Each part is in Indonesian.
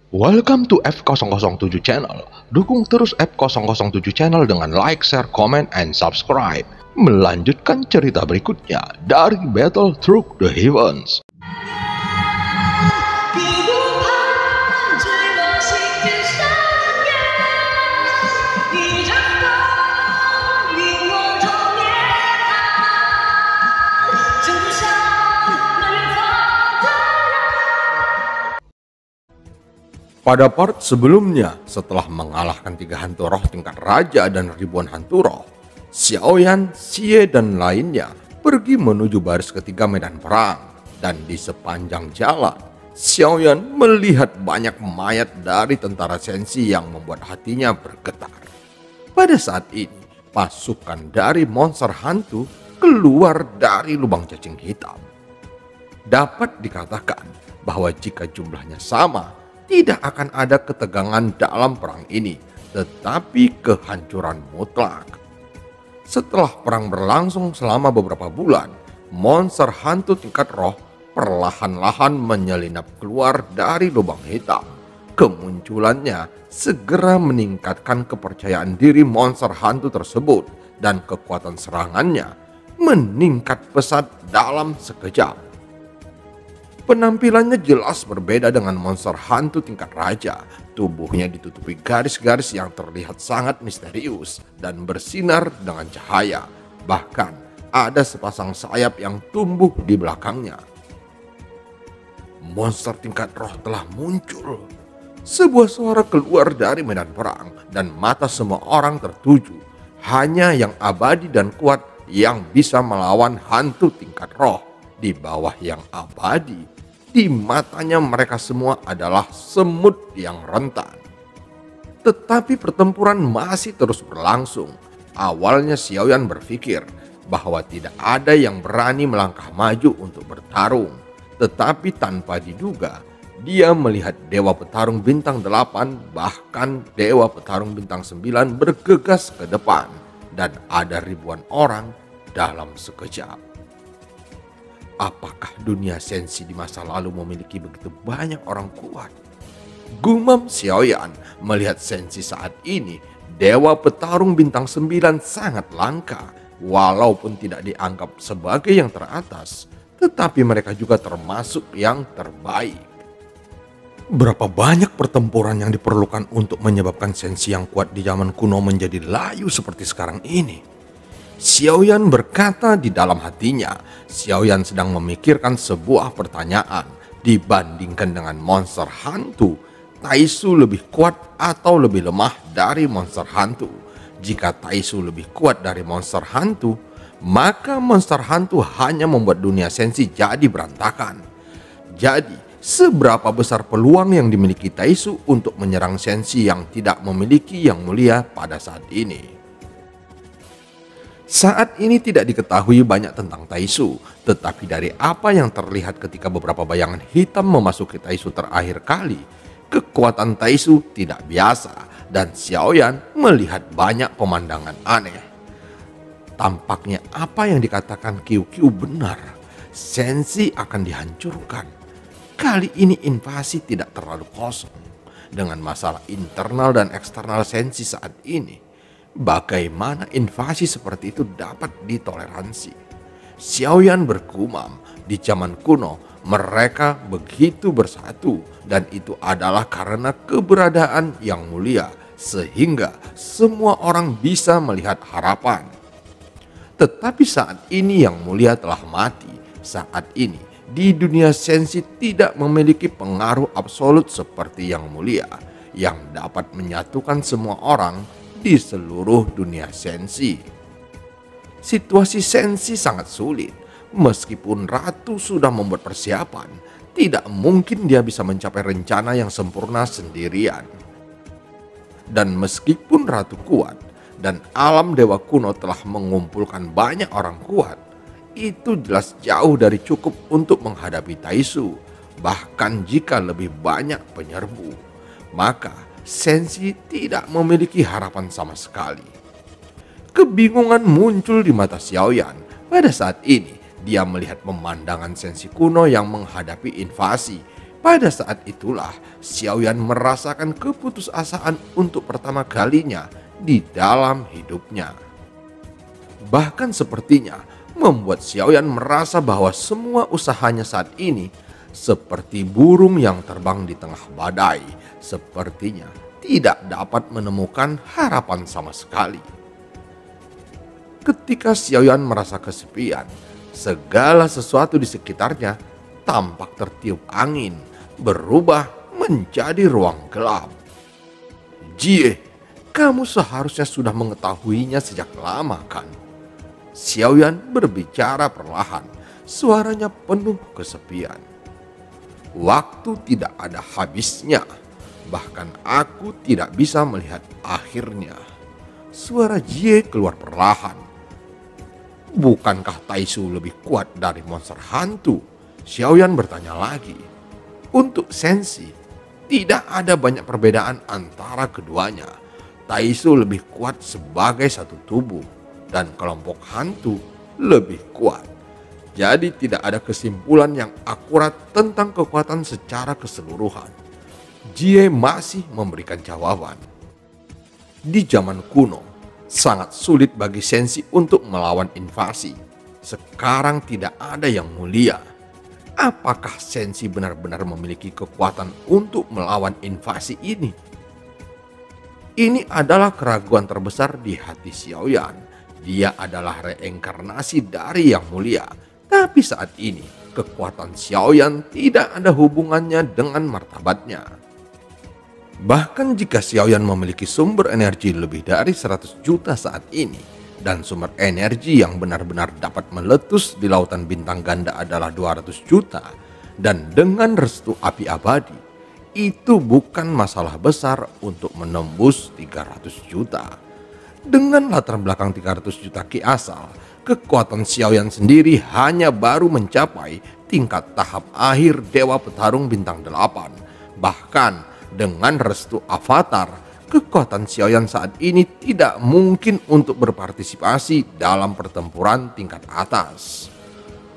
Welcome to F007 Channel. Dukung terus F007 Channel dengan like, share, comment, and subscribe. Melanjutkan cerita berikutnya dari Battle Through the Heavens. Pada part sebelumnya, setelah mengalahkan 3 hantu roh tingkat raja dan ribuan hantu roh, Xiaoyan, Xie, dan lainnya pergi menuju baris ketiga medan perang. Dan di sepanjang jalan, Xiaoyan melihat banyak mayat dari tentara Sensi yang membuat hatinya bergetar. Pada saat ini, pasukan dari monster hantu keluar dari lubang cacing hitam. Dapat dikatakan bahwa jika jumlahnya sama, tidak akan ada ketegangan dalam perang ini, tetapi kehancuran mutlak. Setelah perang berlangsung selama beberapa bulan, monster hantu tingkat roh perlahan-lahan menyelinap keluar dari lubang hitam. Kemunculannya segera meningkatkan kepercayaan diri monster hantu tersebut, dan kekuatan serangannya meningkat pesat dalam sekejap. Penampilannya jelas berbeda dengan monster hantu tingkat raja. Tubuhnya ditutupi garis-garis yang terlihat sangat misterius dan bersinar dengan cahaya. Bahkan ada sepasang sayap yang tumbuh di belakangnya. Monster tingkat roh telah muncul. Sebuah suara keluar dari medan perang dan mata semua orang tertuju. Hanya yang abadi dan kuat yang bisa melawan hantu tingkat roh. Di bawah yang abadi, di matanya mereka semua adalah semut yang rentan. Tetapi pertempuran masih terus berlangsung. Awalnya Xiaoyan berpikir bahwa tidak ada yang berani melangkah maju untuk bertarung. Tetapi tanpa diduga, dia melihat Dewa Petarung Bintang 8 bahkan Dewa Petarung Bintang 9 bergegas ke depan. Dan ada ribuan orang dalam sekejap. Apakah dunia Sensi di masa lalu memiliki begitu banyak orang kuat? Gumam Xiaoyan melihat Sensi saat ini. Dewa Petarung Bintang 9 sangat langka. Walaupun tidak dianggap sebagai yang teratas, tetapi mereka juga termasuk yang terbaik. Berapa banyak pertempuran yang diperlukan untuk menyebabkan Sensi yang kuat di zaman kuno menjadi layu seperti sekarang ini? Xiaoyan berkata di dalam hatinya. Xiaoyan sedang memikirkan sebuah pertanyaan. Dibandingkan dengan monster hantu, Taisu lebih kuat atau lebih lemah dari monster hantu? Jika Taisu lebih kuat dari monster hantu, maka monster hantu hanya membuat dunia Sensi jadi berantakan. Jadi, seberapa besar peluang yang dimiliki Taisu untuk menyerang Sensi yang tidak memiliki yang mulia pada saat ini? Saat ini tidak diketahui banyak tentang Taisu, tetapi dari apa yang terlihat ketika beberapa bayangan hitam memasuki Taisu terakhir kali, kekuatan Taisu tidak biasa dan Xiaoyan melihat banyak pemandangan aneh. Tampaknya apa yang dikatakan Qiu Qiu benar, Sensi akan dihancurkan. Kali ini invasi tidak terlalu kosong. Dengan masalah internal dan eksternal Sensi saat ini, bagaimana invasi seperti itu dapat ditoleransi? Xiaoyan bergumam, di zaman kuno mereka begitu bersatu dan itu adalah karena keberadaan yang mulia sehingga semua orang bisa melihat harapan. Tetapi saat ini yang mulia telah mati. Saat ini di dunia Sensi tidak memiliki pengaruh absolut seperti yang mulia yang dapat menyatukan semua orang di seluruh dunia Sensi. Situasi Sensi sangat sulit. Meskipun Ratu sudah membuat persiapan, tidak mungkin dia bisa mencapai rencana yang sempurna sendirian. Dan meskipun Ratu kuat dan alam dewa kuno telah mengumpulkan banyak orang kuat, itu jelas jauh dari cukup untuk menghadapi Taisu. Bahkan jika lebih banyak penyerbu, maka Sensi tidak memiliki harapan sama sekali. Kebingungan muncul di mata Xiaoyan. Pada saat ini, dia melihat pemandangan Sensi kuno yang menghadapi invasi. Pada saat itulah Xiaoyan merasakan keputusasaan untuk pertama kalinya di dalam hidupnya. Bahkan sepertinya membuat Xiaoyan merasa bahwa semua usahanya saat ini seperti burung yang terbang di tengah badai, sepertinya tidak dapat menemukan harapan sama sekali. Ketika Xiaoyan merasa kesepian, segala sesuatu di sekitarnya tampak tertiup angin, berubah menjadi ruang gelap. Jie, kamu seharusnya sudah mengetahuinya sejak lama kan? Xiaoyan berbicara perlahan, suaranya penuh kesepian. Waktu tidak ada habisnya, bahkan aku tidak bisa melihat akhirnya. Suara Jie keluar perlahan. Bukankah Taisu lebih kuat dari monster hantu? Xiaoyan bertanya lagi. Untuk Sensi, tidak ada banyak perbedaan antara keduanya. Taisu lebih kuat sebagai satu tubuh, dan kelompok hantu lebih kuat. Jadi tidak ada kesimpulan yang akurat tentang kekuatan secara keseluruhan. Jie masih memberikan jawaban. Di zaman kuno, sangat sulit bagi Sensi untuk melawan invasi. Sekarang tidak ada yang mulia. Apakah Sensi benar-benar memiliki kekuatan untuk melawan invasi ini? Ini adalah keraguan terbesar di hati Xiaoyan. Dia adalah reinkarnasi dari yang mulia. Tapi saat ini, kekuatan Xiaoyan tidak ada hubungannya dengan martabatnya. Bahkan jika Xiaoyan memiliki sumber energi lebih dari 100 juta saat ini, dan sumber energi yang benar-benar dapat meletus di lautan bintang ganda adalah 200 juta, dan dengan restu api abadi, itu bukan masalah besar untuk menembus 300 juta. Dengan latar belakang 300 juta ki asal, kekuatan Xiaoyan sendiri hanya baru mencapai tingkat tahap akhir Dewa Petarung Bintang 8. Bahkan dengan restu avatar, kekuatan Xiaoyan saat ini tidak mungkin untuk berpartisipasi dalam pertempuran tingkat atas.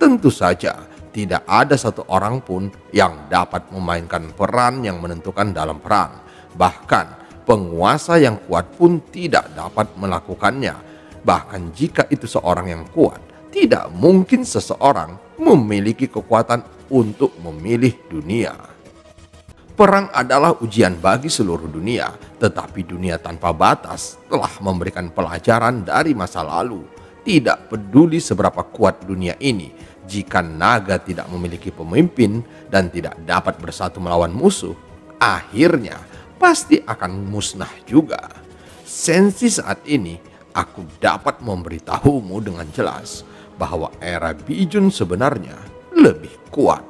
Tentu saja tidak ada satu orang pun yang dapat memainkan peran yang menentukan dalam perang. Bahkan penguasa yang kuat pun tidak dapat melakukannya. Bahkan jika itu seorang yang kuat, tidak mungkin seseorang memiliki kekuatan untuk memilih dunia. Perang adalah ujian bagi seluruh dunia, tetapi dunia tanpa batas telah memberikan pelajaran dari masa lalu. Tidak peduli seberapa kuat dunia ini, jika naga tidak memiliki pemimpin dan tidak dapat bersatu melawan musuh, akhirnya pasti akan musnah juga. Sensi saat ini, aku dapat memberitahumu dengan jelas bahwa era Bijun sebenarnya lebih kuat.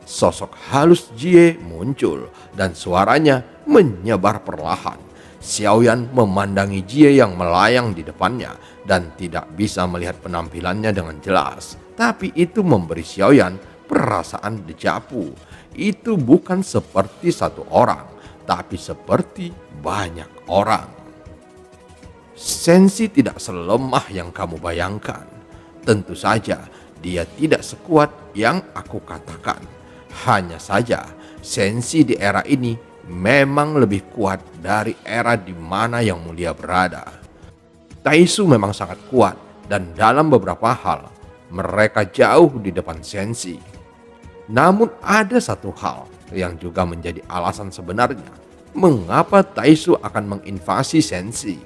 Sosok halus Jie muncul dan suaranya menyebar perlahan. Xiaoyan memandangi Jie yang melayang di depannya dan tidak bisa melihat penampilannya dengan jelas. Tapi itu memberi Xiaoyan perasaan dejavu. Itu bukan seperti satu orang, tapi seperti banyak orang. Sensi tidak selemah yang kamu bayangkan. Tentu saja dia tidak sekuat yang aku katakan. Hanya saja Sensi di era ini memang lebih kuat dari era di mana yang mulia berada. Taisu memang sangat kuat dan dalam beberapa hal mereka jauh di depan Sensi. Namun ada satu hal yang juga menjadi alasan sebenarnya mengapa Taisu akan menginvasi Sensi.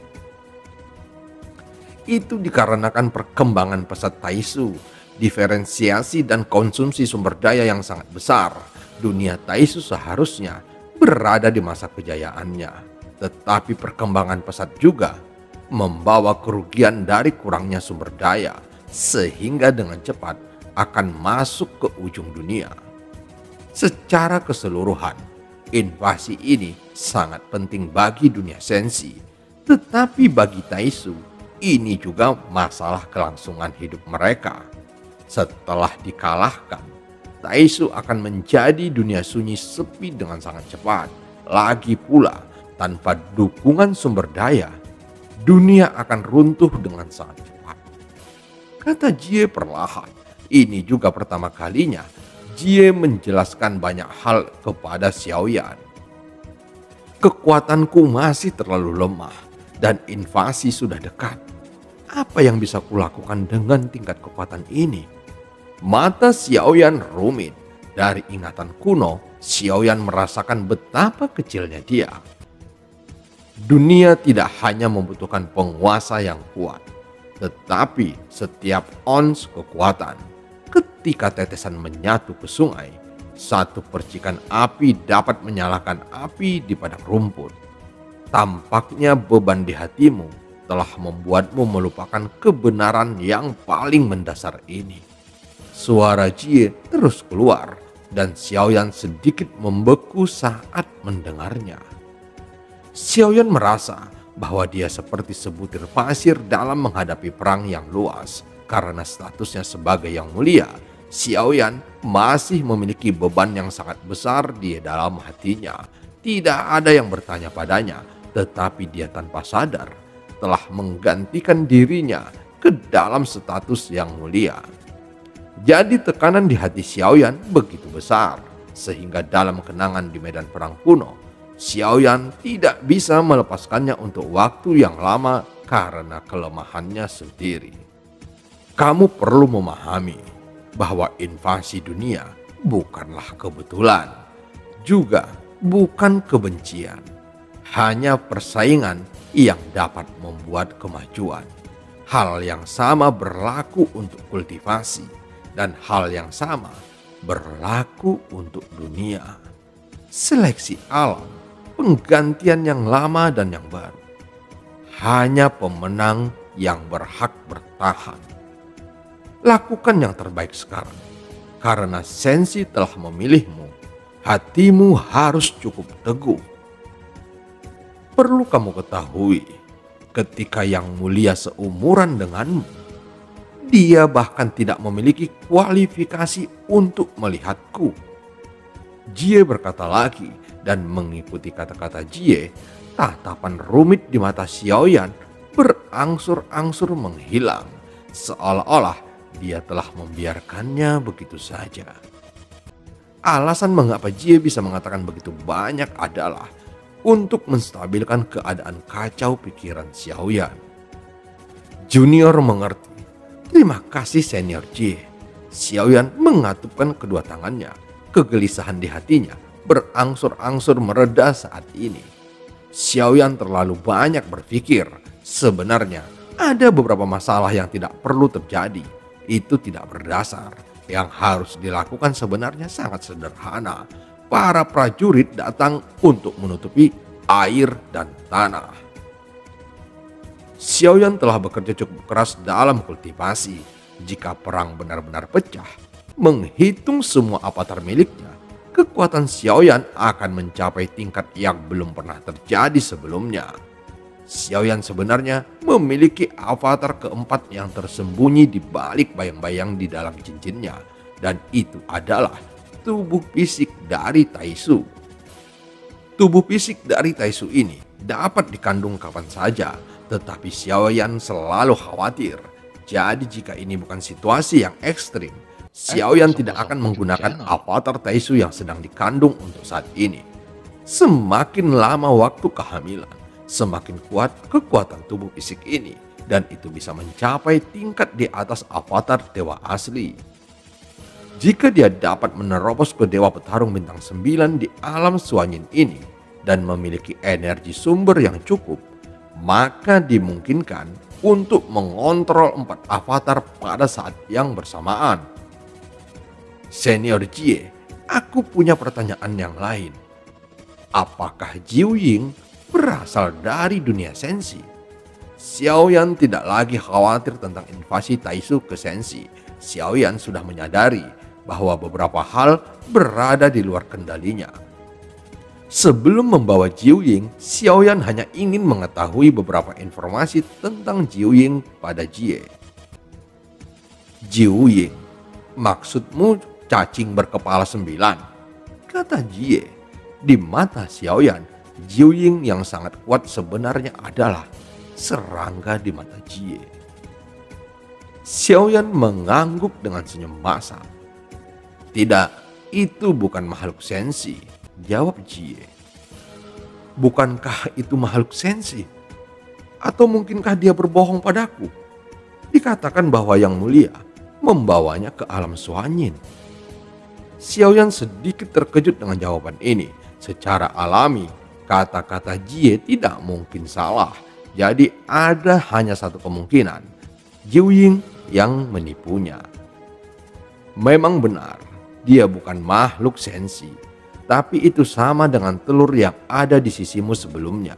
Itu dikarenakan perkembangan pesat Taisu, diferensiasi dan konsumsi sumber daya yang sangat besar. Dunia Taisu seharusnya berada di masa kejayaannya, tetapi perkembangan pesat juga membawa kerugian dari kurangnya sumber daya, sehingga dengan cepat akan masuk ke ujung dunia. Secara keseluruhan, invasi ini sangat penting bagi dunia Sensi, tetapi bagi Taisu ini juga masalah kelangsungan hidup mereka. Setelah dikalahkan, Taisu akan menjadi dunia sunyi sepi dengan sangat cepat. Lagi pula, tanpa dukungan sumber daya, dunia akan runtuh dengan sangat cepat. Kata Jie perlahan. Ini juga pertama kalinya Jie menjelaskan banyak hal kepada Xiaoyan. Kekuatanku masih terlalu lemah dan invasi sudah dekat. Apa yang bisa kulakukan dengan tingkat kekuatan ini? Mata Xiaoyan rumit. Dari ingatan kuno, Xiaoyan merasakan betapa kecilnya dia. Dunia tidak hanya membutuhkan penguasa yang kuat, tetapi setiap ons kekuatan. Ketika tetesan menyatu ke sungai, satu percikan api dapat menyalakan api di padang rumput. Tampaknya beban di hatimu telah membuatmu melupakan kebenaran yang paling mendasar ini. Suara Jie terus keluar dan Xiaoyan sedikit membeku saat mendengarnya. Xiaoyan merasa bahwa dia seperti sebutir pasir dalam menghadapi perang yang luas. Karena statusnya sebagai yang mulia, Xiaoyan masih memiliki beban yang sangat besar di dalam hatinya. Tidak ada yang bertanya padanya, tetapi dia tanpa sadar telah menggantikan dirinya ke dalam status yang mulia. Jadi tekanan di hati Xiaoyan begitu besar, sehingga dalam kenangan di medan perang kuno, Xiaoyan tidak bisa melepaskannya untuk waktu yang lama karena kelemahannya sendiri. Kamu perlu memahami bahwa invasi dunia bukanlah kebetulan, juga bukan kebencian. Hanya persaingan yang dapat membuat kemajuan. Hal yang sama berlaku untuk kultivasi, dan hal yang sama berlaku untuk dunia. Seleksi alam, penggantian yang lama dan yang baru. Hanya pemenang yang berhak bertahan. Lakukan yang terbaik sekarang, karena sensi telah memilihmu. Hatimu harus cukup teguh. Perlu kamu ketahui, ketika yang mulia seumuran denganmu, dia bahkan tidak memiliki kualifikasi untuk melihatku. Jie berkata lagi, dan mengikuti kata-kata Jie, tatapan rumit di mata Xiaoyan berangsur-angsur menghilang, seolah-olah dia telah membiarkannya begitu saja. Alasan mengapa Jie bisa mengatakan begitu banyak adalah untuk menstabilkan keadaan kacau pikiran Xiaoyan. Junior mengerti. Terima kasih senior Jie. Xiaoyan mengatupkan kedua tangannya. Kegelisahan di hatinya berangsur-angsur mereda saat ini. Xiaoyan terlalu banyak berpikir. Sebenarnya ada beberapa masalah yang tidak perlu terjadi. Itu tidak berdasar. Yang harus dilakukan sebenarnya sangat sederhana. Para prajurit datang untuk menutupi air dan tanah. Xiaoyan telah bekerja cukup keras dalam kultivasi. Jika perang benar-benar pecah, menghitung semua avatar miliknya, kekuatan Xiaoyan akan mencapai tingkat yang belum pernah terjadi sebelumnya. Xiaoyan sebenarnya memiliki avatar keempat yang tersembunyi di balik bayang-bayang di dalam cincinnya, dan itu adalah tubuh fisik dari Taisu. Tubuh fisik dari Taisu ini dapat dikandung kapan saja, tetapi Xiaoyan selalu khawatir. Jadi jika ini bukan situasi yang ekstrim, Xiaoyan tidak akan menggunakan avatar Taisu yang sedang dikandung untuk saat ini. Semakin lama waktu kehamilan, semakin kuat kekuatan tubuh fisik ini, dan itu bisa mencapai tingkat di atas avatar dewa asli. Jika dia dapat menerobos ke dewa petarung bintang 9 di alam Suanyin ini dan memiliki energi sumber yang cukup, maka dimungkinkan untuk mengontrol 4 avatar pada saat yang bersamaan. Senior Jie, aku punya pertanyaan yang lain. Apakah Jiu Ying berasal dari dunia sensi? Xiaoyan tidak lagi khawatir tentang invasi Taisu ke sensi. Xiaoyan sudah menyadari bahwa beberapa hal berada di luar kendalinya. Sebelum membawa Jiu Ying, Xiaoyan hanya ingin mengetahui beberapa informasi tentang Jiu Ying pada Jie. Jiu Ying, maksudmu cacing berkepala 9? Kata Jie. Di mata Xiaoyan, Jiu Ying yang sangat kuat sebenarnya adalah serangga di mata Jie. Xiaoyan mengangguk dengan senyum masam. Tidak, Itu bukan makhluk sensi, jawab Jie. Bukankah itu makhluk sensi? Atau mungkinkah dia berbohong padaku? Dikatakan bahwa Yang Mulia membawanya ke alam Suanyin. Xiaoyan sedikit terkejut dengan jawaban ini. Secara alami, kata-kata Jie tidak mungkin salah. Jadi ada hanya satu kemungkinan, Jiu Ying yang menipunya. Memang benar, dia bukan makhluk sensi. Tapi itu sama dengan telur yang ada di sisimu sebelumnya.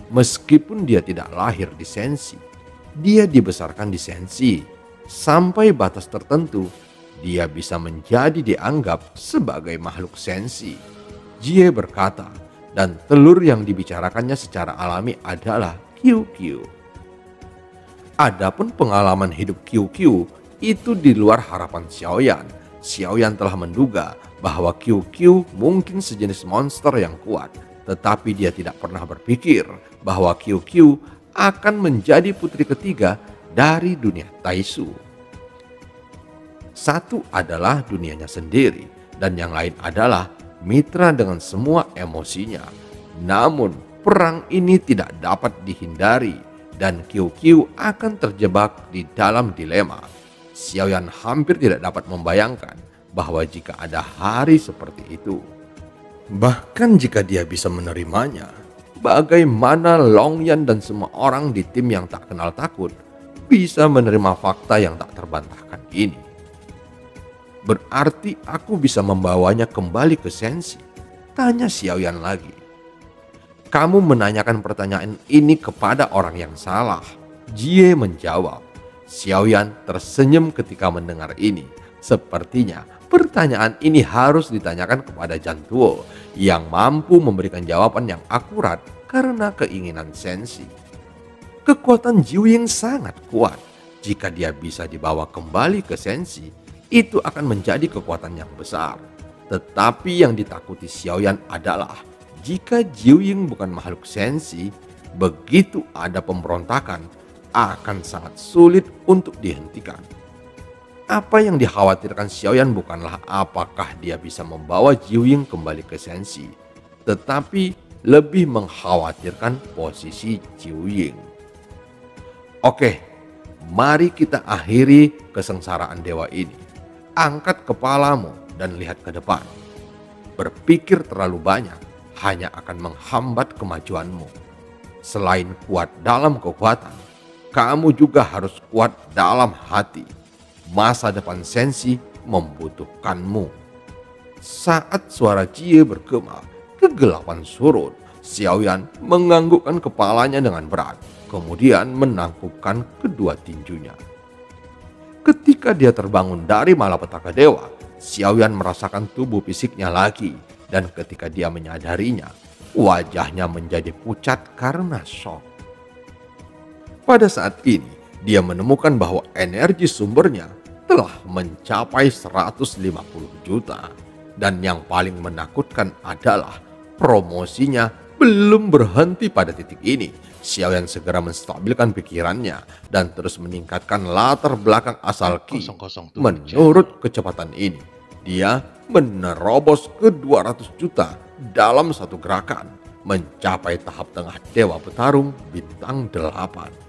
Meskipun dia tidak lahir di sensi, dia dibesarkan di sensi. Sampai batas tertentu, dia bisa menjadi dianggap sebagai makhluk sensi. Jie berkata, dan telur yang dibicarakannya secara alami adalah QQ. Adapun pengalaman hidup QQ itu di luar harapan Xiaoyan. Xiaoyan telah menduga bahwa QQ mungkin sejenis monster yang kuat, tetapi dia tidak pernah berpikir bahwa QQ akan menjadi putri ketiga dari dunia Taisu. Satu adalah dunianya sendiri, dan yang lain adalah mitra dengan semua emosinya. Namun perang ini tidak dapat dihindari dan QQ akan terjebak di dalam dilema. Xiaoyan hampir tidak dapat membayangkan bahwa jika ada hari seperti itu, bahkan jika dia bisa menerimanya, bagaimana Longyan dan semua orang di tim yang tak kenal takut bisa menerima fakta yang tak terbantahkan ini. Berarti aku bisa membawanya kembali ke sensi? Tanya Xiaoyan lagi. Kamu menanyakan pertanyaan ini kepada orang yang salah, Jie menjawab. Xiaoyan tersenyum ketika mendengar ini. Sepertinya pertanyaan ini harus ditanyakan kepada Jantuo yang mampu memberikan jawaban yang akurat karena keinginan sensi. Kekuatan Jiu Ying sangat kuat. Jika dia bisa dibawa kembali ke sensi, itu akan menjadi kekuatan yang besar. Tetapi yang ditakuti Xiaoyan adalah jika Jiu Ying bukan makhluk sensi, begitu ada pemberontakan akan sangat sulit untuk dihentikan. Apa yang dikhawatirkan Xiaoyan bukanlah apakah dia bisa membawa Jiu Ying kembali ke sensi, tetapi lebih mengkhawatirkan posisi Jiu Ying. Oke, mari kita akhiri kesengsaraan dewa ini. Angkat kepalamu dan lihat ke depan. Berpikir terlalu banyak hanya akan menghambat kemajuanmu. Selain kuat dalam kekuatan, kamu juga harus kuat dalam hati. Masa depan sensi membutuhkanmu. Saat suara Jie bergema, kegelapan surut. Xiaoyan menganggukkan kepalanya dengan berat, kemudian menangkupkan kedua tinjunya. Ketika dia terbangun dari malapetaka dewa, Xiaoyan merasakan tubuh fisiknya lagi, dan ketika dia menyadarinya, wajahnya menjadi pucat karena shock. Pada saat ini, dia menemukan bahwa energi sumbernya telah mencapai 150 juta. Dan yang paling menakutkan adalah promosinya belum berhenti pada titik ini. Xiaoyan segera menstabilkan pikirannya dan terus meningkatkan latar belakang asal Qi. Menurut kecepatan ini, dia menerobos ke 200 juta dalam satu gerakan, mencapai tahap tengah Dewa Petarung Bintang 8.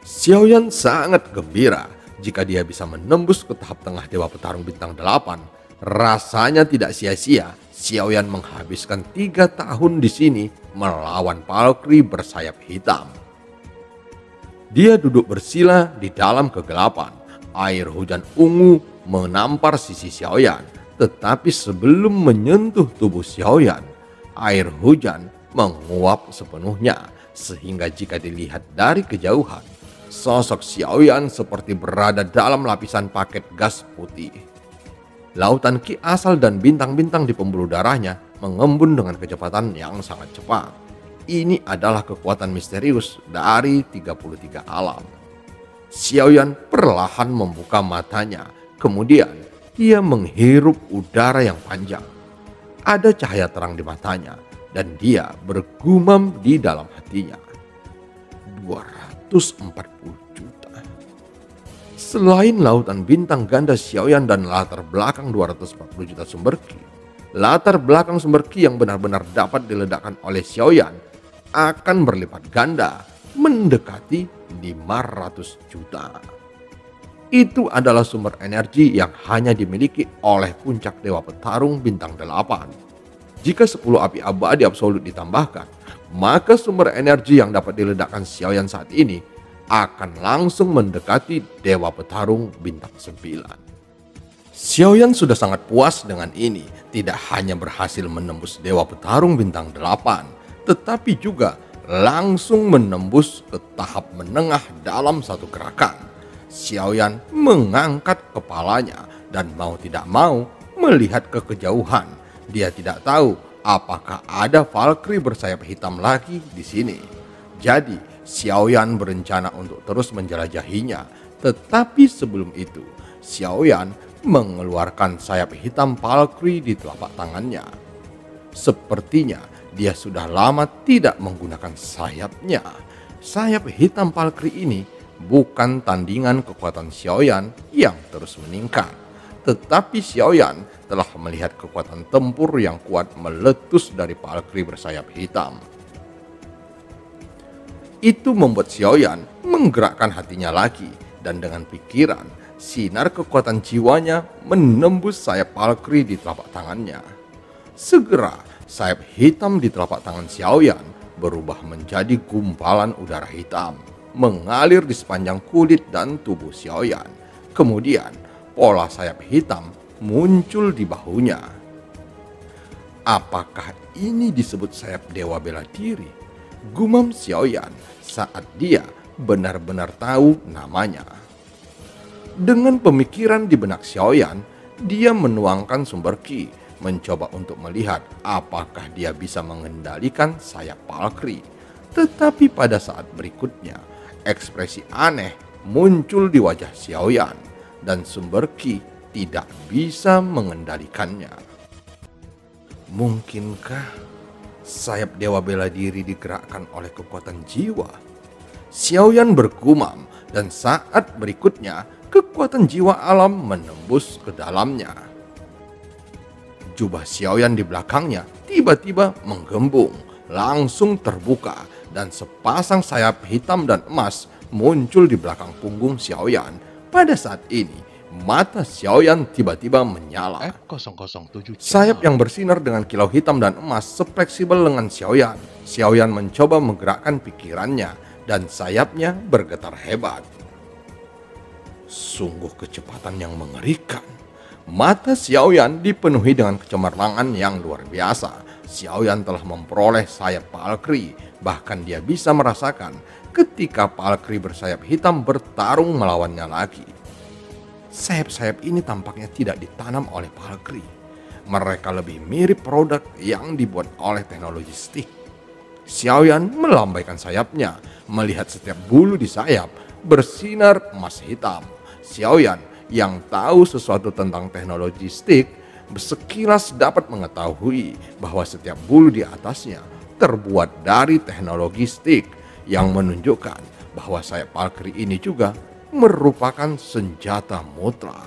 Xiaoyan sangat gembira jika dia bisa menembus ke tahap tengah Dewa Petarung Bintang 8. Rasanya tidak sia-sia Xiaoyan menghabiskan 3 tahun di sini melawan Valkyrie bersayap hitam. Dia duduk bersila di dalam kegelapan. Air hujan ungu menampar sisi Xiaoyan, tetapi sebelum menyentuh tubuh Xiaoyan, air hujan menguap sepenuhnya sehingga jika dilihat dari kejauhan, sosok Xiaoyan seperti berada dalam lapisan paket gas putih. Lautan Qi asal dan bintang-bintang di pembuluh darahnya mengembun dengan kecepatan yang sangat cepat. Ini adalah kekuatan misterius dari 33 alam. Xiaoyan perlahan membuka matanya, kemudian dia menghirup udara yang panjang. Ada cahaya terang di matanya dan dia bergumam di dalam hatinya. 240 juta. Selain lautan bintang ganda Xiaoyan dan latar belakang 240 juta sumber Qi, latar belakang sumber Qi yang benar-benar dapat diledakkan oleh Xiaoyan akan berlipat ganda mendekati 500 juta. Itu adalah sumber energi yang hanya dimiliki oleh puncak dewa petarung bintang 8. Jika 10 api abadi absolut ditambahkan, maka sumber energi yang dapat diledakkan Xiaoyan saat ini akan langsung mendekati dewa petarung bintang 9. Xiaoyan sudah sangat puas dengan ini, tidak hanya berhasil menembus dewa petarung bintang 8, tetapi juga langsung menembus ke tahap menengah dalam satu gerakan. Xiaoyan mengangkat kepalanya dan mau tidak mau melihat ke kejauhan. Dia tidak tahu apakah ada Valkyrie bersayap hitam lagi di sini. Jadi Xiaoyan berencana untuk terus menjelajahinya. Tetapi sebelum itu, Xiaoyan mengeluarkan sayap hitam Valkyrie di telapak tangannya. Sepertinya dia sudah lama tidak menggunakan sayapnya. Sayap hitam Valkyrie ini bukan tandingan kekuatan Xiaoyan yang terus meningkat, tetapi Xiaoyan telah melihat kekuatan tempur yang kuat meletus dari Valkyrie bersayap hitam. Itu membuat Xiaoyan menggerakkan hatinya lagi, dan dengan pikiran, sinar kekuatan jiwanya menembus sayap Valkyrie di telapak tangannya. Segera sayap hitam di telapak tangan Xiaoyan berubah menjadi gumpalan udara hitam, mengalir di sepanjang kulit dan tubuh Xiaoyan. Kemudian pola sayap hitam muncul di bahunya. Apakah ini disebut sayap dewa bela diri? Gumam Xiaoyan saat dia benar-benar tahu namanya. Dengan pemikiran di benak Xiaoyan, dia menuangkan sumber Qi, mencoba untuk melihat apakah dia bisa mengendalikan sayap Valkyrie. Tetapi pada saat berikutnya, ekspresi aneh muncul di wajah Xiaoyan dan sumber Qi tidak bisa mengendalikannya. Mungkinkah sayap dewa bela diri digerakkan oleh kekuatan jiwa? Xiaoyan bergumam, dan saat berikutnya kekuatan jiwa alam menembus ke dalamnya. Jubah Xiaoyan di belakangnya tiba-tiba menggembung, langsung terbuka, dan sepasang sayap hitam dan emas muncul di belakang punggung Xiaoyan. Pada saat ini, mata Xiaoyan tiba-tiba menyala. F007 Sayap yang bersinar dengan kilau hitam dan emas sefleksibel lengan Xiaoyan. Xiaoyan mencoba menggerakkan pikirannya, dan sayapnya bergetar hebat. Sungguh kecepatan yang mengerikan. Mata Xiaoyan dipenuhi dengan kecemerlangan yang luar biasa. Xiaoyan telah memperoleh sayap Valkyrie, bahkan dia bisa merasakan ketika Valkyrie bersayap hitam bertarung melawannya lagi. Sayap-sayap ini tampaknya tidak ditanam oleh Valkyrie. Mereka lebih mirip produk yang dibuat oleh teknologi stick. Xiaoyan melambaikan sayapnya, melihat setiap bulu di sayap bersinar emas hitam. Xiaoyan yang tahu sesuatu tentang teknologi stick sekilas dapat mengetahui bahwa setiap bulu di atasnya terbuat dari teknologi stick, yang menunjukkan bahwa sayap Valkyrie ini juga merupakan senjata mutlak.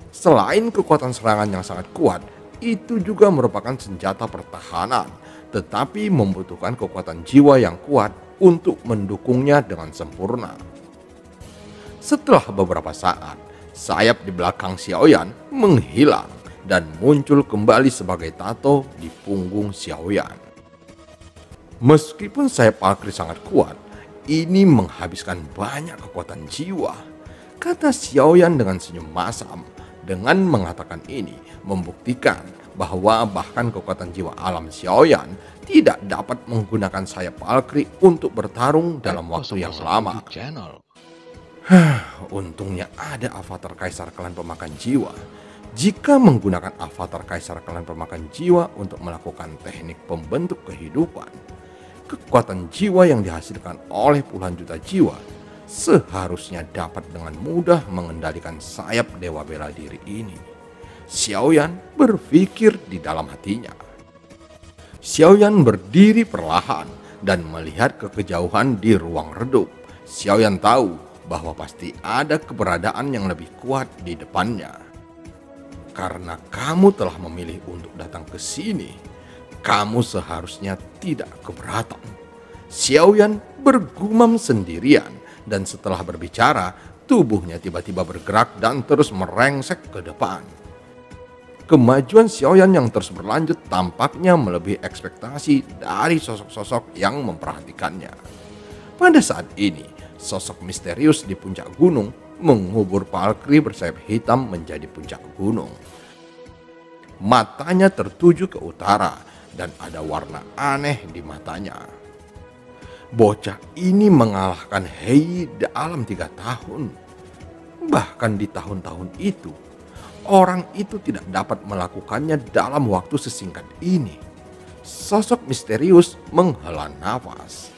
Selain kekuatan serangan yang sangat kuat, itu juga merupakan senjata pertahanan, tetapi membutuhkan kekuatan jiwa yang kuat untuk mendukungnya dengan sempurna. Setelah beberapa saat, sayap di belakang Xiaoyan menghilang dan muncul kembali sebagai tato di punggung Xiaoyan. Meskipun sayap Valkyrie sangat kuat, ini menghabiskan banyak kekuatan jiwa, kata Xiaoyan dengan senyum masam. Dengan mengatakan ini, membuktikan bahwa bahkan kekuatan jiwa alam Xiaoyan tidak dapat menggunakan sayap Valkyrie untuk bertarung dalam waktu yang lama. Untungnya ada avatar kaisar klan pemakan jiwa. Jika menggunakan avatar kaisar klan pemakan jiwa untuk melakukan teknik pembentuk kehidupan, kekuatan jiwa yang dihasilkan oleh puluhan juta jiwa seharusnya dapat dengan mudah mengendalikan sayap dewa bela diri ini. Xiaoyan berpikir di dalam hatinya. Xiaoyan berdiri perlahan dan melihat ke kejauhan di ruang redup. Xiaoyan tahu bahwa pasti ada keberadaan yang lebih kuat di depannya. Karena kamu telah memilih untuk datang ke sini, kamu seharusnya tidak keberatan. Xiaoyan bergumam sendirian, dan setelah berbicara, tubuhnya tiba-tiba bergerak dan terus merengsek ke depan. Kemajuan Xiaoyan yang terus berlanjut tampaknya melebihi ekspektasi dari sosok-sosok yang memperhatikannya. Pada saat ini, sosok misterius di puncak gunung mengubur Valkyrie bersayap hitam menjadi puncak gunung. Matanya tertuju ke utara dan ada warna aneh di matanya. Bocah ini mengalahkan Hei dalam 3 tahun. Bahkan di tahun-tahun itu, orang itu tidak dapat melakukannya dalam waktu sesingkat ini. Sosok misterius menghela nafas.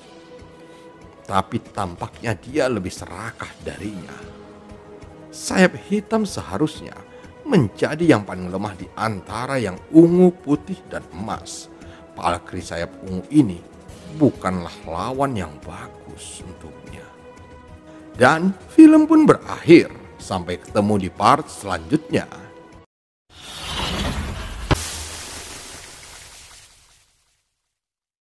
Tapi tampaknya dia lebih serakah darinya. Sayap hitam seharusnya menjadi yang paling lemah di antara yang ungu, putih, dan emas. Valkyrie sayap ungu ini bukanlah lawan yang bagus untuknya. Dan film pun berakhir. Sampai ketemu di part selanjutnya.